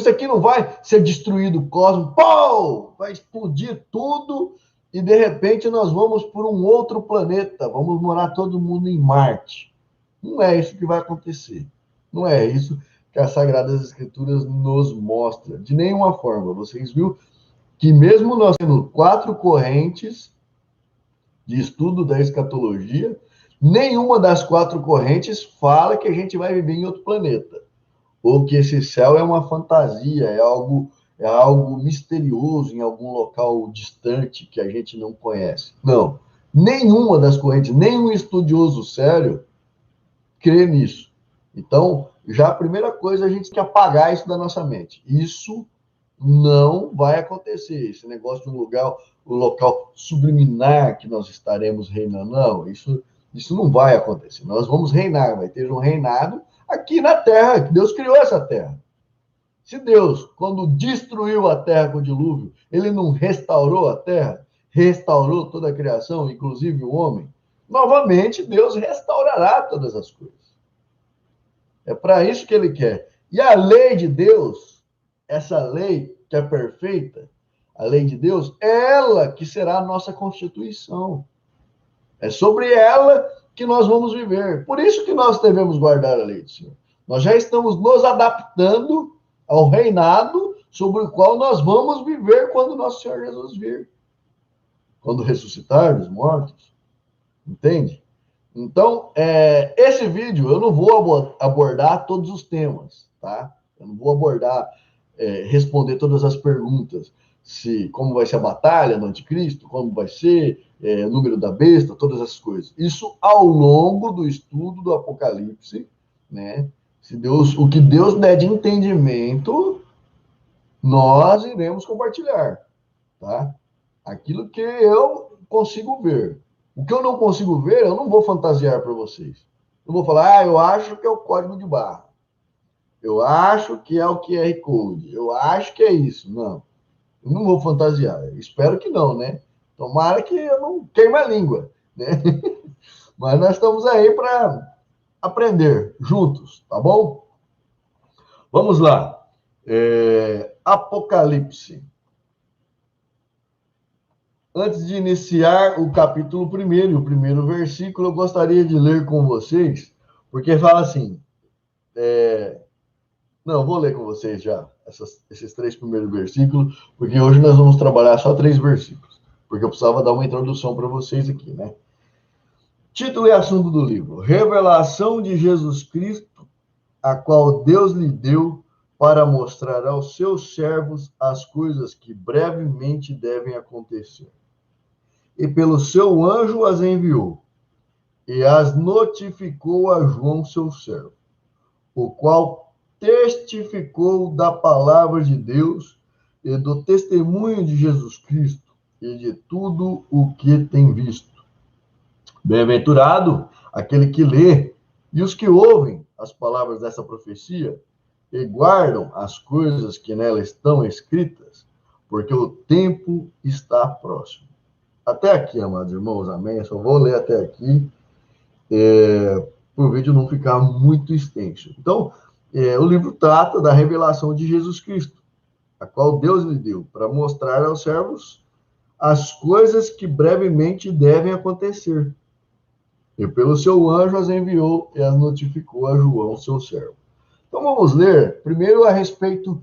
isso aqui não vai ser destruído o cosmos, pô, vai explodir tudo e, de repente, nós vamos por um outro planeta, vamos morar todo mundo em Marte. Não é isso que vai acontecer. Não é isso que as Sagradas Escrituras nos mostram, de nenhuma forma. Vocês viram que mesmo nós tendo 4 correntes de estudo da escatologia, nenhuma das 4 correntes fala que a gente vai viver em outro planeta, ou que esse céu é uma fantasia, é algo misterioso em algum local distante que a gente não conhece. Não, nenhuma das correntes, nenhum estudioso sério crê nisso. Então, já a primeira coisa, a gente tem que apagar isso da nossa mente. Isso não vai acontecer. Esse negócio de um local subliminar que nós estaremos reinando, não, isso não vai acontecer. Nós vamos reinar, vai ter um reinado aqui na Terra, que Deus criou essa Terra. Se Deus, quando destruiu a Terra com o dilúvio, ele não restaurou a Terra, restaurou toda a criação, inclusive o homem, novamente Deus restaurará todas as coisas. É para isso que ele quer. E a lei de Deus, essa lei que é perfeita, a lei de Deus, é ela que será a nossa Constituição. É sobre ela que nós vamos viver. Por isso que nós devemos guardar a lei do Senhor. Nós já estamos nos adaptando ao reinado sobre o qual nós vamos viver quando nosso Senhor Jesus vir. Quando ressuscitar dos mortos. Entende? Então, esse vídeo eu não vou abordar todos os temas, tá? Eu não vou abordar, responder todas as perguntas. Como vai ser a batalha do anticristo, como vai ser o número da besta, todas essas coisas. Isso ao longo do estudo do Apocalipse, né? O que Deus der de entendimento, nós iremos compartilhar, tá? Aquilo que eu consigo ver. O que eu não consigo ver, eu não vou fantasiar para vocês. Não vou falar, eu acho que é o código de barra. Eu acho que é o QR Code. Eu acho que é isso. Não. Eu não vou fantasiar. Eu espero que não, né? Tomara que eu não queime a língua, né? Mas nós estamos aí para aprender juntos, tá bom? Vamos lá. Apocalipse. Antes de iniciar o capítulo 1 e o primeiro versículo, eu gostaria de ler com vocês, porque fala assim, não, vou ler com vocês já esses 3 primeiros versículos, porque hoje nós vamos trabalhar só 3 versículos, porque eu precisava dar uma introdução para vocês aqui, né? Título e assunto do livro: Revelação de Jesus Cristo, a qual Deus lhe deu para mostrar aos seus servos as coisas que brevemente devem acontecer. E pelo seu anjo as enviou, e as notificou a João, seu servo, o qual testificou da palavra de Deus e do testemunho de Jesus Cristo e de tudo o que tem visto. Bem-aventurado aquele que lê e os que ouvem as palavras dessa profecia e guardam as coisas que nela estão escritas, porque o tempo está próximo. Até aqui, amados irmãos, amém? Eu só vou ler até aqui, para o vídeo não ficar muito extenso. Então, o livro trata da revelação de Jesus Cristo, a qual Deus lhe deu, para mostrar aos servos as coisas que brevemente devem acontecer. E pelo seu anjo as enviou e as notificou a João, seu servo. Então, vamos ler primeiro a respeito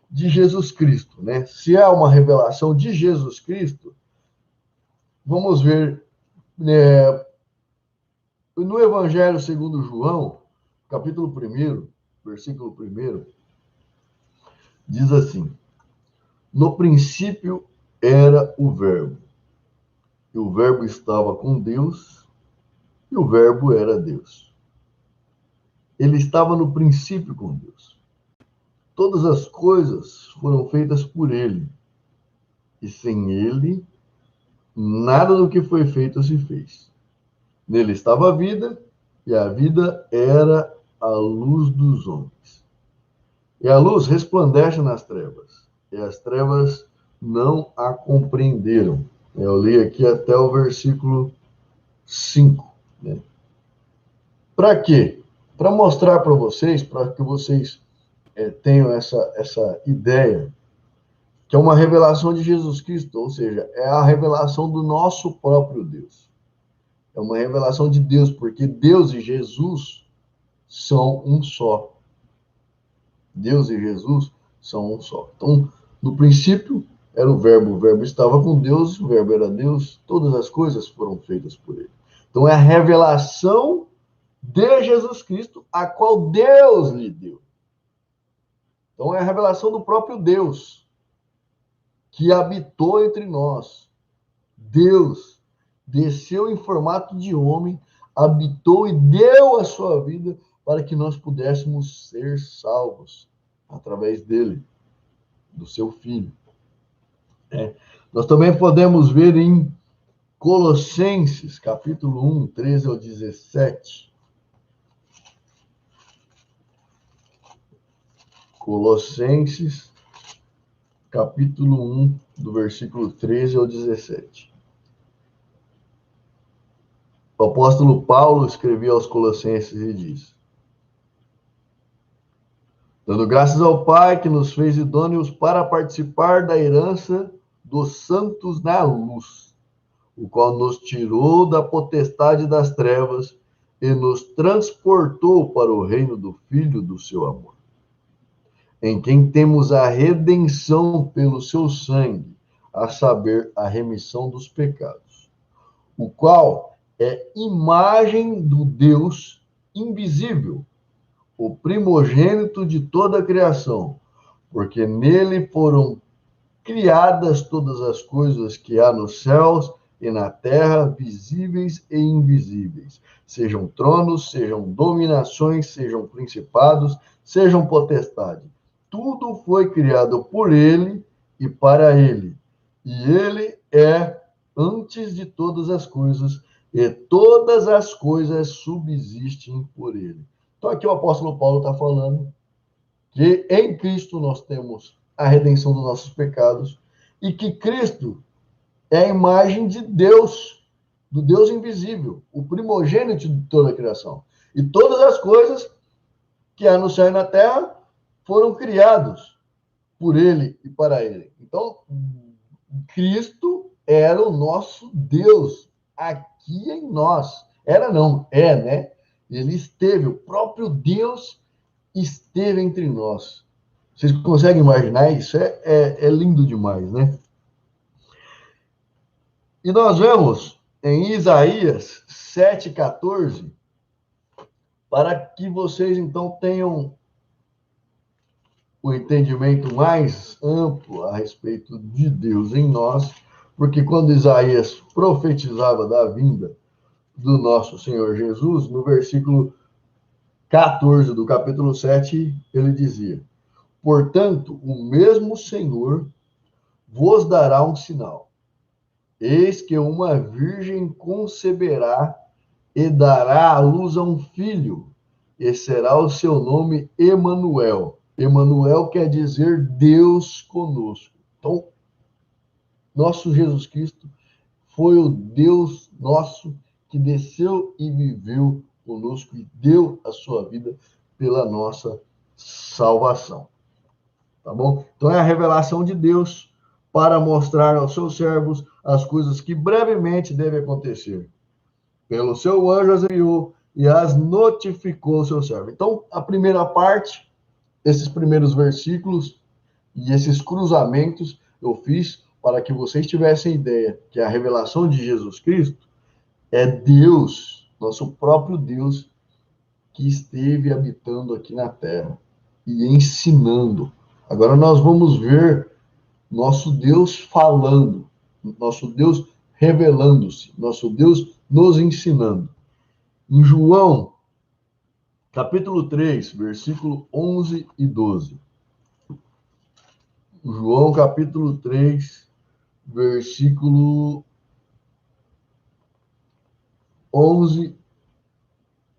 de Jesus Cristo, né? Se é uma revelação de Jesus Cristo, vamos ver no Evangelho segundo João, capítulo 1, versículo 1, diz assim: no princípio era o Verbo, e o Verbo estava com Deus, e o Verbo era Deus. Ele estava no princípio com Deus. Todas as coisas foram feitas por ele, e sem ele, nada do que foi feito se fez. Nele estava a vida, e a vida era a luz dos homens. E a luz resplandece nas trevas, e as trevas não a compreenderam. Eu li aqui até o versículo 5. Né? Para quê? Para mostrar para vocês, para que vocês tenho essa ideia, que é uma revelação de Jesus Cristo, ou seja, é a revelação do nosso próprio Deus. É uma revelação de Deus, porque Deus e Jesus são um só. Deus e Jesus são um só. Então, no princípio, era o Verbo estava com Deus, o Verbo era Deus, todas as coisas foram feitas por ele. Então, é a revelação de Jesus Cristo, a qual Deus lhe deu. Então, é a revelação do próprio Deus, que habitou entre nós. Deus desceu em formato de homem, habitou e deu a sua vida para que nós pudéssemos ser salvos através dele, do seu Filho. Nós também podemos ver em Colossenses, capítulo 1, 13 ao 17. Colossenses, capítulo 1, do versículo 13 ao 17. O apóstolo Paulo escrevia aos Colossenses e diz: dando graças ao Pai que nos fez idôneos para participar da herança dos santos na luz, o qual nos tirou da potestade das trevas e nos transportou para o reino do Filho do seu amor, em quem temos a redenção pelo seu sangue, a saber, a remissão dos pecados, o qual é imagem do Deus invisível, o primogênito de toda a criação, porque nele foram criadas todas as coisas que há nos céus e na terra, visíveis e invisíveis, sejam tronos, sejam dominações, sejam principados, sejam potestades. Tudo foi criado por ele e para ele. E ele é antes de todas as coisas, e todas as coisas subsistem por ele. Então, aqui o apóstolo Paulo está falando que em Cristo nós temos a redenção dos nossos pecados e que Cristo é a imagem de Deus, do Deus invisível, o primogênito de toda a criação. E todas as coisas que há no céu e na terra foram criados por ele e para ele. Então, Cristo era o nosso Deus aqui em nós. Era não, é, né? Ele esteve, o próprio Deus esteve entre nós. Vocês conseguem imaginar isso? É lindo demais, né? E nós vemos em Isaías 7,14, para que vocês então tenham o entendimento mais amplo a respeito de Deus em nós, porque quando Isaías profetizava da vinda do nosso Senhor Jesus, no versículo 14 do capítulo 7, ele dizia: portanto, o mesmo Senhor vos dará um sinal. Eis que uma virgem conceberá e dará à luz a um filho, e será o seu nome Emanuel. Emanuel quer dizer Deus conosco. Então, nosso Jesus Cristo foi o Deus nosso que desceu e viveu conosco e deu a sua vida pela nossa salvação. Tá bom? Então é a revelação de Deus para mostrar aos seus servos as coisas que brevemente devem acontecer. Pelo seu anjo as enviou e as notificou ao seu servo. Então, a primeira parte, esses primeiros versículos e esses cruzamentos eu fiz para que vocês tivessem ideia que a revelação de Jesus Cristo é Deus, nosso próprio Deus, que esteve habitando aqui na Terra e ensinando. Agora nós vamos ver nosso Deus falando, nosso Deus revelando-se, nosso Deus nos ensinando. Em João, capítulo 3, versículo 11 e 12. João, capítulo 3, versículo 11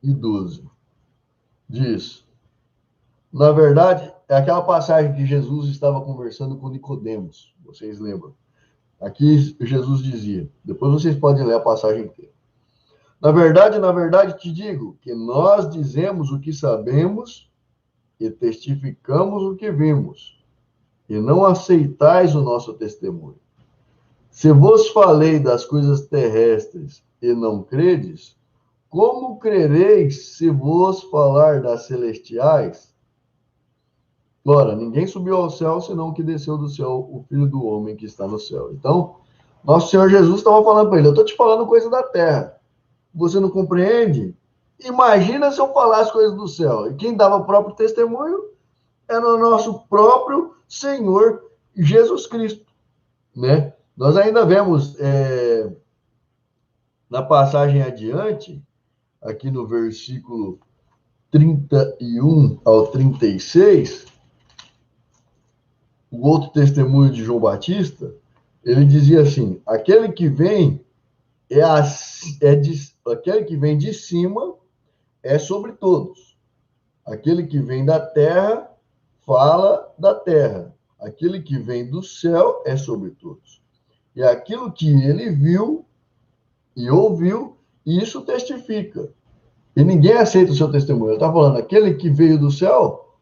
e 12. Diz: na verdade, é aquela passagem que Jesus estava conversando com Nicodemos, vocês lembram? Aqui Jesus dizia, depois vocês podem ler a passagem inteira. Na verdade te digo que nós dizemos o que sabemos e testificamos o que vimos, e não aceitais o nosso testemunho. Se vos falei das coisas terrestres e não credes, como crereis se vos falar das celestiais? Ora, ninguém subiu ao céu, senão o que desceu do céu, o Filho do Homem que está no céu. Então, nosso Senhor Jesus estava falando para ele, eu estou te falando coisa da terra. Você não compreende? Imagina se eu falasse coisas do céu. E quem dava o próprio testemunho era o nosso próprio Senhor Jesus Cristo, né? Nós ainda vemos na passagem adiante, aqui no versículo 31 ao 36, o outro testemunho de João Batista, ele dizia assim: aquele que vem aquele que vem de cima é sobre todos. Aquele que vem da terra fala da terra. Aquele que vem do céu é sobre todos. E aquilo que ele viu e ouviu, isso testifica. E ninguém aceita o seu testemunho. Ele está falando, aquele que veio do céu,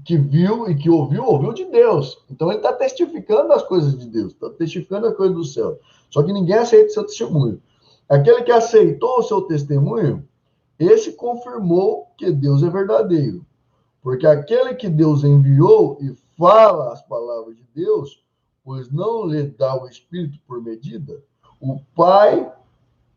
que viu e que ouviu, ouviu de Deus. Então ele está testificando as coisas de Deus, está testificando as coisas do céu. Só que ninguém aceita o seu testemunho. Aquele que aceitou o seu testemunho, esse confirmou que Deus é verdadeiro. Porque aquele que Deus enviou e fala as palavras de Deus, pois não lhe dá o Espírito por medida, o Pai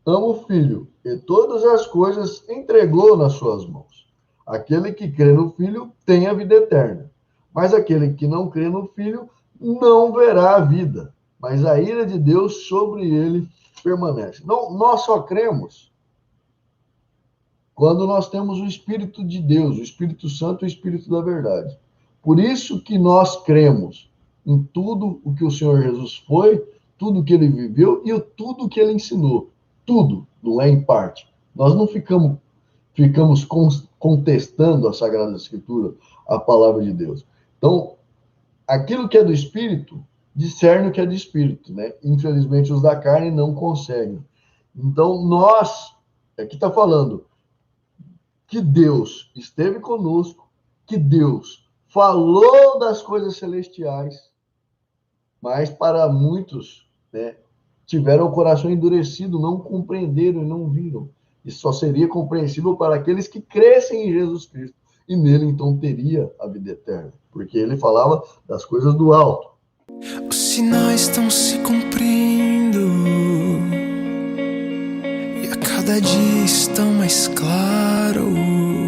ama o Filho e todas as coisas entregou nas suas mãos. Aquele que crê no Filho tem a vida eterna, mas aquele que não crê no Filho não verá a vida, mas a ira de Deus sobre ele permanece. Não, nós só cremos quando nós temos o Espírito de Deus, o Espírito Santo e o Espírito da verdade. Por isso que nós cremos em tudo o que o Senhor Jesus foi, tudo que ele viveu e tudo que ele ensinou. Tudo, não é em parte. Nós não ficamos contestando a Sagrada Escritura, a palavra de Deus. Então, aquilo que é do Espírito, discerne o que é do Espírito, né? Infelizmente, os da carne não conseguem. Então, nós, aqui está falando, que Deus esteve conosco, que Deus falou das coisas celestiais, mas para muitos, né, tiveram o coração endurecido, não compreenderam e não viram. Isso só seria compreensível para aqueles que crescem em Jesus Cristo. E nele, então, teria a vida eterna. Porque ele falava das coisas do alto. Os sinais estão se cumprindo e a cada dia estão mais claros.